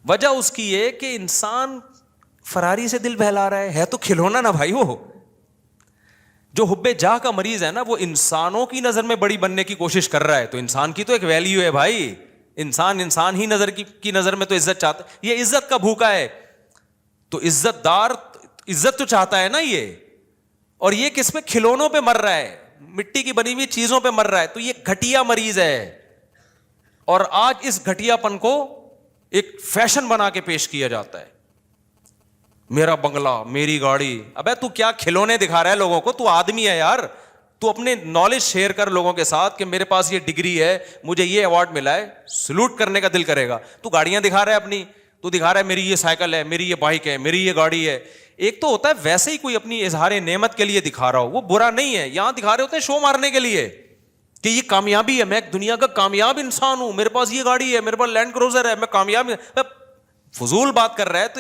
وجہ اس کی یہ کہ انسان فراری سے دل بہلا رہا ہے تو کھلونا نا بھائی. وہ جو حب جاہ کا مریض ہے نا, وہ انسانوں کی نظر میں بڑی بننے کی کوشش کر رہا ہے. تو انسان کی تو ایک ویلیو ہے بھائی, انسان ہی نظر کی نظر میں تو عزت چاہتا ہے. یہ عزت کا بھوکا ہے, تو عزت دار عزت تو چاہتا ہے نا یہ, اور یہ کس پہ؟ کھلونوں پہ مر رہا ہے, مٹی کی بنی ہوئی چیزوں پہ مر رہا ہے. تو یہ گھٹیا مریض ہے, اور آج اس گھٹیا پن کو ایک فیشن بنا کے پیش کیا جاتا ہے. میرا بنگلہ, میری گاڑی. ابے تو کیا کھلونے دکھا رہا ہے لوگوں کو؟ تو آدمی ہے یار, تو اپنے نالج شیئر کر لوگوں کے ساتھ کہ میرے پاس یہ ڈگری ہے, مجھے یہ ایوارڈ ملا ہے, سلوٹ کرنے کا دل کرے گا. تو گاڑیاں دکھا رہا ہے اپنی, تو دکھا رہا ہے میری یہ سائیکل ہے, میری یہ بائک ہے, میری یہ گاڑی ہے. ایک تو ہوتا ہے ویسے ہی کوئی اپنی اظہار نعمت کے لیے دکھا رہا ہو, وہ برا نہیں ہے. یہاں دکھا رہے ہوتے ہیں شو مارنے کے لیے کہ یہ کامیابی ہے, میں ایک دنیا کا کامیاب انسان ہوں, میرے پاس یہ گاڑی ہے, میرے پاس لینڈ کروزر ہے, میں کامیاب. فضول بات کر رہا ہے. تو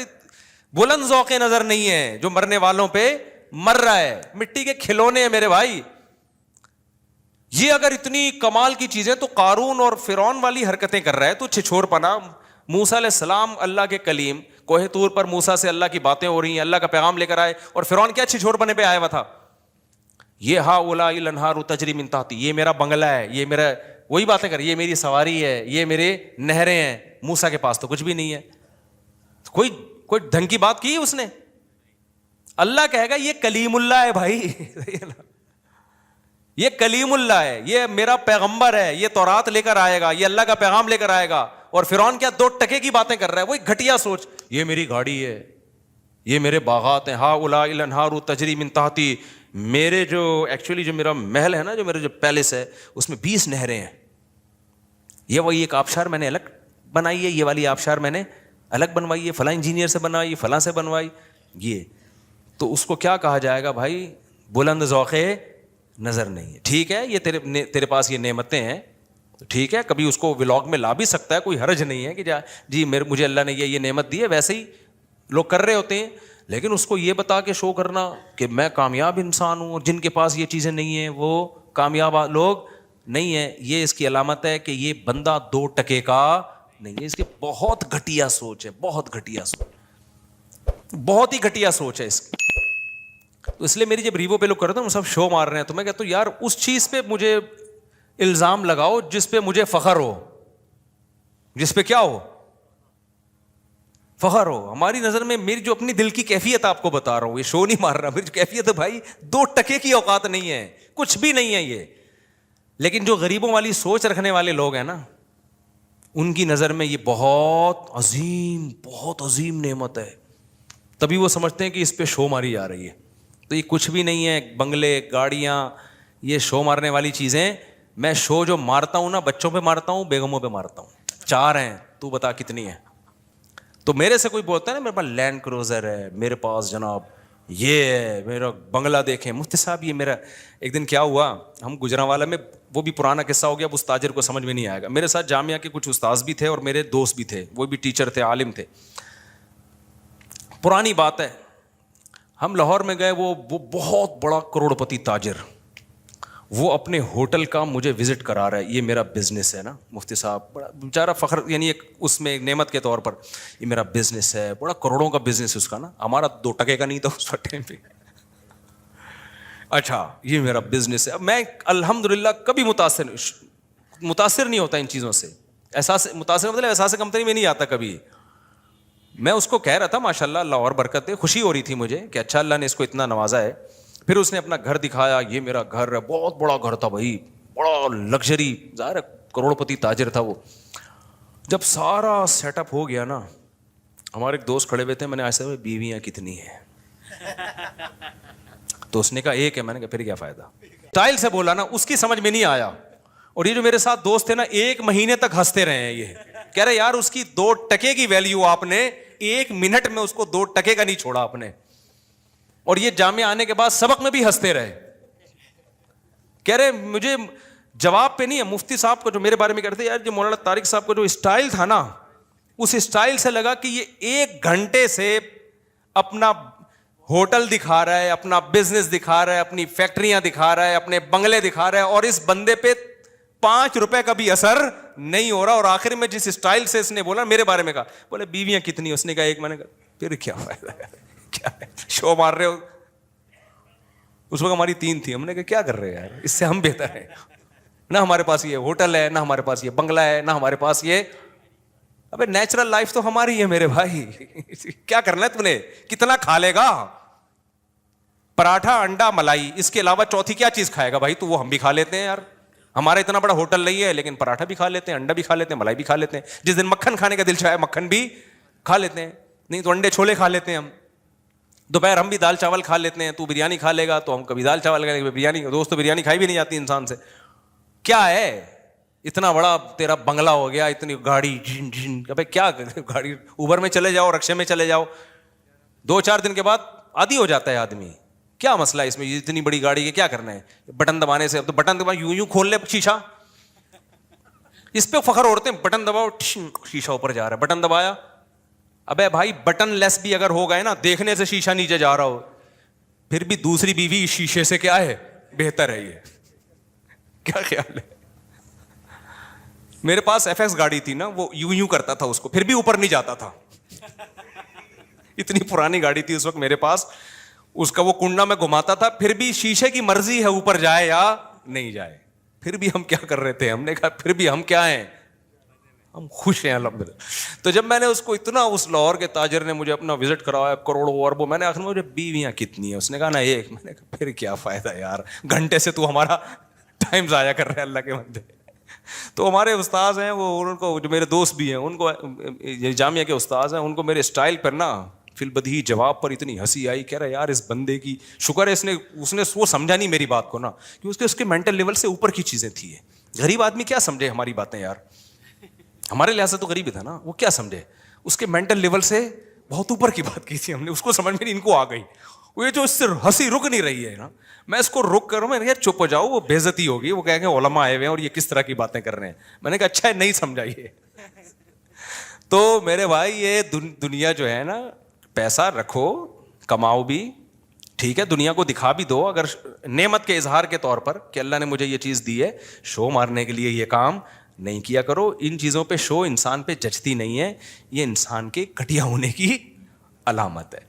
بلند ذوق نظر نہیں ہے جو مرنے والوں پہ مر رہا ہے. مٹی کے کھلونے ہیں میرے بھائی. یہ اگر اتنی کمال کی چیزیں, تو قارون اور فرعون والی حرکتیں کر رہا ہے تو چھچور پنا. موسیٰ علیہ السلام اللہ کے کلیم, کوہ طور پر موسیٰ سے اللہ کی باتیں ہو رہی ہیں, اللہ کا پیغام لے کر آئے, اور فرعون کیا چھچور پنے پہ آیا ہوا تھا؟ یہ ہاؤلاء الانہار تجری من تحتی, یہ میرا بنگلہ ہے, یہ میرا, وہی باتیں کر, یہ میری سواری ہے, یہ میرے نہریں ہیں. موسیٰ کے پاس تو کچھ بھی نہیں ہے. کوئی ڈھنگ کی بات کی اس نے؟ اللہ کہے گا یہ کلیم اللہ ہے بھائی, یہ کلیم اللہ ہے, یہ میرا پیغمبر ہے, یہ تورات لے کر آئے گا, یہ اللہ کا پیغام لے کر آئے گا. اور فرعون کیا 2 ٹکے کی باتیں کر رہا ہے, وہی گھٹیا سوچ. یہ میری گاڑی ہے, یہ میرے باغات ہیں, ہاؤلاء الانہار تجری من تحتی, میرے جو ایکچولی جو میرا محل ہے نا, جو میرا جو پیلس ہے, اس میں 20 نہریں ہیں. یہ وہی ایک آبشار میں نے الگ بنائی ہے, یہ والی آبشار میں نے الگ بنوائی ہے, فلاں انجینئر سے بنوائی, فلاں سے بنوائی. یہ تو اس کو کیا کہا جائے گا بھائی؟ بلند ذوق نظر نہیں ہے. ٹھیک ہے, یہ تیرے پاس یہ نعمتیں ہیں, ٹھیک ہے, کبھی اس کو ولاگ میں لا بھی سکتا ہے, کوئی حرج نہیں ہے کہ جی مجھے اللہ نے یہ نعمت دی ہے. ویسے ہی لوگ کر رہے ہوتے ہیں, لیکن اس کو یہ بتا کے شو کرنا کہ میں کامیاب انسان ہوں, اور جن کے پاس یہ چیزیں نہیں ہیں وہ کامیاب لوگ نہیں ہیں, یہ اس کی علامت ہے کہ یہ بندہ 2 ٹکے کا نہیں ہے. اس کی بہت گھٹیا سوچ ہے, بہت گھٹیا سوچ, بہت ہی گھٹیا سوچ ہے اس کی. تو اس لیے میری جب ریوو پہ لوگ کرتے ہیں سب شو مار رہے ہیں, تو میں کہتا ہوں یار اس چیز پہ مجھے الزام لگاؤ جس پہ مجھے فخر ہو, جس پہ کیا ہو؟ فخر ہو. ہماری نظر میں میری جو اپنی دل کی کیفیت آپ کو بتا رہا ہوں, یہ شو نہیں مار رہا, میری جو کیفیت ہے بھائی 2 ٹکے کی اوقات نہیں ہے, کچھ بھی نہیں ہے یہ. لیکن جو غریبوں والی سوچ رکھنے والے لوگ ہیں نا, ان کی نظر میں یہ بہت عظیم نعمت ہے, تبھی وہ سمجھتے ہیں کہ اس پہ شو ماری جا رہی ہے. تو یہ کچھ بھی نہیں ہے. بنگلے, گاڑیاں, یہ شو مارنے والی چیزیں. میں شو جو مارتا ہوں نا, بچوں پہ مارتا ہوں, بیگموں پہ مارتا ہوں. 4 ہیں, تو بتا کتنی ہیں. تو میرے سے کوئی بولتا ہے نا میرے پاس لینڈ کروزر ہے, میرے پاس جناب یہ ہے, میرا بنگلہ دیکھیں. مفتی صاحب یہ میرا, ایک دن کیا ہوا, ہم گجرانوالہ میں وہ بھی پرانا قصہ ہو گیا, اب اس تاجر کو سمجھ میں نہیں آئے گا. میرے ساتھ جامعہ کے کچھ استاذ بھی تھے اور میرے دوست بھی تھے, وہ بھی ٹیچر تھے, عالم تھے. پرانی بات ہے, ہم لاہور میں گئے, وہ بہت بڑا کروڑ پتی تاجر, وہ اپنے ہوٹل کا مجھے وزٹ کرا رہا ہے, یہ میرا بزنس ہے نا مفتی صاحب, بڑا بیچارہ فخر, یعنی ایک اس میں ایک نعمت کے طور پر, یہ میرا بزنس ہے, بڑا کروڑوں کا بزنس ہے اس کا نا, ہمارا 2 ٹکے کا نہیں تھا اس ٹائم پہ. اچھا یہ میرا بزنس ہے. میں الحمدللہ کبھی متاثر نہیں ہوتا ان چیزوں سے, احساس متاثر مطلب احساس کمتری میں نہیں آتا کبھی. میں اس کو کہہ رہا تھا ماشاء اللہ, اللہ اور برکت دے, خوشی ہو رہی تھی مجھے کہ اچھا اللہ نے اس کو اتنا نوازا ہے. پھر اس نے اپنا گھر دکھایا, یہ میرا گھر ہے, بہت بڑا گھر تھا بھائی, بڑا لگژری, ظاہر ہے کروڑ پتی تاجر تھا وہ. جب سارا سیٹ اپ ہو گیا نا, ہمارے ایک دوست کھڑے ہوئے تھے, میں نے ایسے بیویاں کتنی ہیں, تو اس نے کہا ایک ہے. میں نے کہا پھر کیا فائدہ, اسٹائل سے بولا نا, اس کی سمجھ میں نہیں آیا. اور یہ جو میرے ساتھ دوست تھے نا, 1 مہینے تک ہنستے رہے ہیں, یہ کہہ رہے یار اس کی 2 ٹکے کی ویلیو آپ نے 1 منٹ میں اس کو 2 ٹکے کا نہیں چھوڑا آپ نے. اور یہ جامعہ آنے کے بعد سبق میں بھی ہنستے رہے. کہہ رہے مجھے جواب پہ نہیں ہے, مفتی صاحب کو جو میرے بارے میں کہتے یار جو مولانا طارق صاحب کو جو اسٹائل تھا نا, اس اسٹائل سے لگا کہ یہ 1 گھنٹے سے اپنا ہوٹل دکھا رہا ہے, اپنا بزنس دکھا رہا ہے, اپنی فیکٹریاں دکھا رہا ہے, اپنے بنگلے دکھا رہا ہے, اور اس بندے پہ 5 روپے کا بھی اثر نہیں ہو رہا. اور آخر میں جس اسٹائل سے اس نے بولا میرے بارے میں کہا, بولے بیویاں کتنی, اس نے کہا 1. میں نے کہا پھر کیا فائدہ ہے, کیا ہے شو مار رہے ہو. اس وقت ہماری 3 تھی. ہم نے کہا کیا کر رہے ہیں یار, اس سے ہم بہتر ہیں. نہ ہمارے پاس یہ ہوٹل ہے, نہ ہمارے پاس یہ بنگلہ ہے, نہ ہمارے پاس یہ, ابے نیچرل لائف تو ہماری ہے میرے بھائی. کیا کرنا ہے تم نے, کتنا کھا لے گا, پراٹھا انڈا ملائی, اس کے علاوہ چوتھی کیا چیز کھائے گا بھائی. تو وہ ہم بھی کھا لیتے ہیں یار, ہمارا اتنا بڑا ہوٹل نہیں ہے, لیکن پراٹھا بھی کھا لیتے ہیں, انڈا بھی کھا لیتے ہیں, ملائی بھی کھا لیتے ہیں. جس دن مکھن کھانے کا دل چاہے مکھن بھی کھا لیتے ہیں, نہیں تو انڈے چھولے کھا لیتے ہیں ہم. دوپہر ہم بھی دال چاول کھا لیتے ہیں, تو بریانی کھا لے گا تو ہم کبھی دال چاول کھائیں گے. بریانی دوست تو بریانی کھائی بھی نہیں جاتی انسان سے. کیا ہے اتنا بڑا تیرا بنگلہ ہو گیا, اتنی گاڑی جھن جھن, ابے کیا گاڑی, اوبر میں چلے جاؤ, رکشے میں چلے جاؤ, 2-4 دن کے بعد عادی ہو جاتا ہے آدمی. کیا مسئلہ ہے اس میں, اتنی بڑی گاڑی کے کیا کرنا ہے, بٹن دبانے سے. اب تو بٹن دبا یوں کھول لے شیشہ, اس پہ فخر اڑتے ہیں, بٹن دباؤ شیشہ اوپر جا رہا ہے, بٹن دبایا. ابے بھائی بٹن لیس بھی اگر ہو گئے نا, دیکھنے سے شیشہ نیچے جا رہا ہو, پھر بھی دوسری بیوی اس شیشے سے کیا ہے بہتر ہے. یہ کیا خیال ہے. میرے پاس FX گاڑی تھی نا, وہ یوں کرتا تھا اس کو, پھر بھی اوپر نہیں جاتا تھا. اتنی پرانی گاڑی تھی اس وقت میرے پاس, اس کا وہ کنڈا میں گھماتا تھا, پھر بھی شیشے کی مرضی ہے اوپر جائے یا نہیں جائے. پھر بھی ہم کیا کر رہے تھے, ہم نے کہا پھر بھی ہم کیا ہیں, ہم خوش ہیں الحمدللہ. تو جب میں نے اس کو اتنا, اس لاہور کے تاجر نے مجھے اپنا وزٹ کرایا, کروڑوں اربوں, میں نے آخر میں مجھے بیویاں کتنی ہیں, اس نے کہا نا 1. میں نے کہا پھر کیا فائدہ یار, گھنٹے سے تو ہمارا ٹائم ضائع کر رہے ہیں اللہ کے بندے. تو ہمارے استاذ ہیں وہ, ان کو جو میرے دوست بھی ہیں, ان کو جامعہ کے استاذ ہیں, ان کو میرے اسٹائل پر نا فی البدیہی جواب پر اتنی ہنسی آئی. کہہ رہا یار اس بندے کی شکر ہے اس نے وہ سمجھا نہیں میری بات کو نا, کہ اس کے مینٹل لیول سے اوپر کی چیزیں تھی. غریب آدمی کیا سمجھے ہماری باتیں یار, ہمارے لحاظ سے تو غریب ہی تھا نا, وہ کیا سمجھے, اس کے مینٹل لیول سے بہت اوپر کی بات کی تھی ہم نے, اس کو سمجھ میں نہیں, ان کو آ گئی. وہ یہ جو اس سے ہنسی رک نہیں رہی ہے نا, میں اس کو رک کروں, میں نے کہا چپ ہو جاؤ, وہ بے عزتی ہوگی, وہ کہیں گے علماء آئے ہوئے ہیں اور یہ کس طرح کی باتیں کر رہے ہیں. میں نے کہا اچھا ہے نہیں سمجھا یہ. تو میرے بھائی یہ دنیا جو ہے نا, پیسہ رکھو, کماؤ بھی, ٹھیک ہے, دنیا کو دکھا بھی دو اگر نعمت کے اظہار کے طور پر کہ اللہ نے مجھے یہ چیز دی ہے, شو مارنے کے لیے یہ کام نہیں کیا کرو. ان چیزوں پہ شو انسان پہ جچتی نہیں ہے, یہ انسان کے گھٹیا ہونے کی علامت ہے.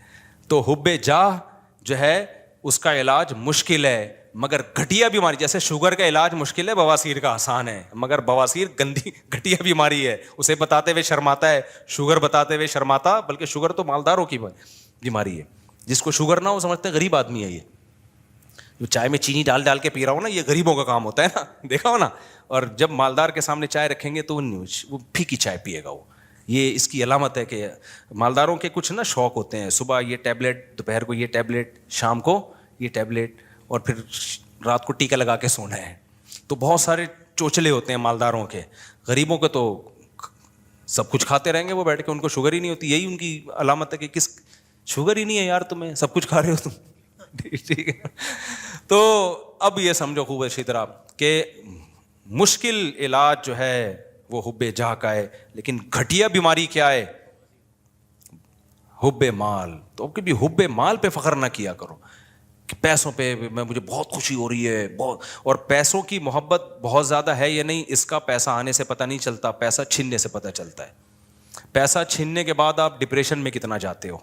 تو حب جاہ جو ہے اس کا علاج مشکل ہے, مگر گھٹیا بیماری, جیسے شوگر کا علاج مشکل ہے, بواسیر کا آسان ہے. مگر بواسیر گندی گھٹیا بیماری ہے, اسے بتاتے ہوئے شرماتا ہے, شوگر بتاتے ہوئے شرماتا. بلکہ شوگر تو مالداروں کی بیماری ہے, جس کو شوگر نہ ہو سمجھتے ہیں غریب آدمی ہے. یہ جو چائے میں چینی ڈال ڈال کے پی رہا ہو نا, یہ غریبوں کا کام ہوتا ہے نا, دیکھا ہو نا. اور جب مالدار کے سامنے چائے رکھیں گے تو وہ پھیکی چائے پیے گا. وہ یہ اس کی علامت ہے کہ مالداروں کے کچھ نا شوق ہوتے ہیں, صبح یہ ٹیبلٹ, دوپہر کو یہ ٹیبلٹ, شام کو یہ ٹیبلٹ, اور پھر رات کو ٹیکا لگا کے سونا ہے. تو بہت سارے چوچلے ہوتے ہیں مالداروں کے. غریبوں کے تو سب کچھ کھاتے رہیں گے وہ بیٹھ کے, ان کو شوگر ہی نہیں ہوتی. یہی ان کی علامت ہے کہ کس شوگر ہی نہیں ہے یار تمہیں, سب کچھ کھا رہے ہو تم. ٹھیک ہے. تو اب یہ سمجھو خوب اچھی طرح کہ مشکل علاج جو ہے وہ حب جاہ کا ہے، لیکن گھٹیا بیماری کیا ہے؟ حب مال. تو کبھی حب مال پہ فخر نہ کیا کرو کہ پیسوں پہ مجھے بہت خوشی ہو رہی ہے بہت، اور پیسوں کی محبت بہت زیادہ ہے یا نہیں اس کا پیسہ آنے سے پتہ نہیں چلتا، پیسہ چھیننے سے پتہ چلتا ہے. پیسہ چھیننے کے بعد آپ ڈپریشن میں کتنا جاتے ہو.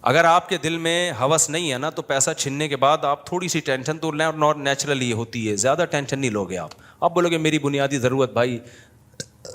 اگر آپ کے دل میں ہوس نہیں ہے نا تو پیسہ چھیننے کے بعد آپ تھوڑی سی ٹینشن تو نیچرلی ہوتی ہے، زیادہ ٹینشن نہیں لوگے آپ بولو گے میری بنیادی ضرورت بھائی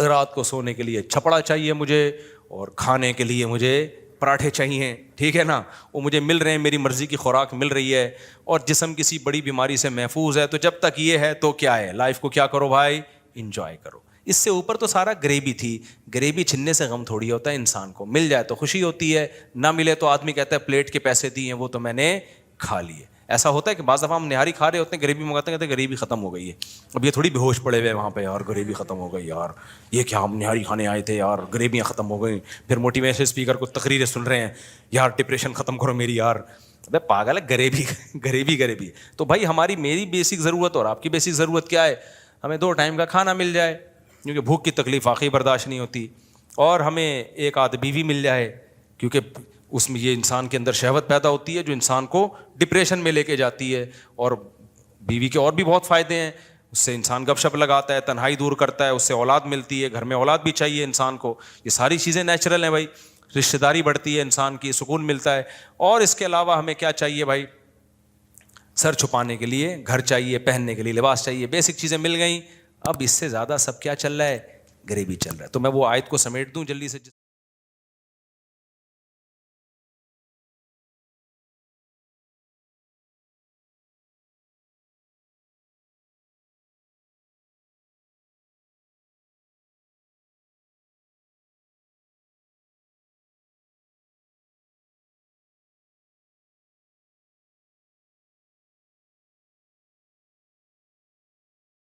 رات کو سونے کے لیے چھپڑا چاہیے مجھے، اور کھانے کے لیے مجھے پراٹھے چاہیے، ٹھیک ہے نا، وہ مجھے مل رہے ہیں، میری مرضی کی خوراک مل رہی ہے، اور جسم کسی بڑی بیماری سے محفوظ ہے. تو جب تک یہ ہے تو کیا ہے، لائف کو کیا کرو بھائی، انجوائے کرو. اس سے اوپر تو سارا غریبی تھی. غریبی چھننے سے غم تھوڑی ہوتا ہے انسان کو، مل جائے تو خوشی ہوتی ہے، نہ ملے تو آدمی کہتا ہے پلیٹ کے پیسے دیے ہیں وہ تو میں نے کھا لیے. ایسا ہوتا ہے کہ بعض دفعہ ہم نہاری کھا رہے ہوتے ہیں، غریبی منگاتے ہیں، کہتے ہیں غریبی ختم ہو گئی ہے. اب یہ تھوڑی بے ہوش پڑے ہوئے وہاں پہ یار غریبی ختم ہو گئی یار، یہ کیا ہم نہاری کھانے آئے تھے یار غریبیاں ختم ہو گئیں. پھر موٹیویشن اسپیکر کو تقریریں سن رہے ہیں، یار ڈپریشن ختم کرو میری یار. ابے پاگل ہے، غریبی. تو بھائی میری بیسک ضرورت اور آپ کی بیسک ضرورت کیا ہے؟ ہمیں 2 ٹائم کا کھانا مل جائے، کیونکہ بھوک کی تکلیف واقعی برداشت نہیں ہوتی، اور ہمیں ایک آدھ بیوی مل جائے، کیونکہ اس میں یہ انسان کے اندر شہوت پیدا ہوتی ہے جو انسان کو ڈپریشن میں لے کے جاتی ہے. اور بیوی کے اور بھی بہت فائدے ہیں، اس سے انسان گپ شپ لگاتا ہے، تنہائی دور کرتا ہے، اس سے اولاد ملتی ہے، گھر میں اولاد بھی چاہیے انسان کو. یہ ساری چیزیں نیچرل ہیں بھائی. رشتہ داری بڑھتی ہے، انسان کی سکون ملتا ہے. اور اس کے علاوہ ہمیں کیا چاہیے بھائی؟ سر چھپانے کے لیے گھر چاہیے، پہننے کے لیے لباس چاہیے، بیسک چیزیں مل گئیں. اب اس سے زیادہ سب کیا چل رہا ہے؟ غریبی چل رہا ہے. تو میں وہ آیت کو سمیٹ دوں جلدی سے.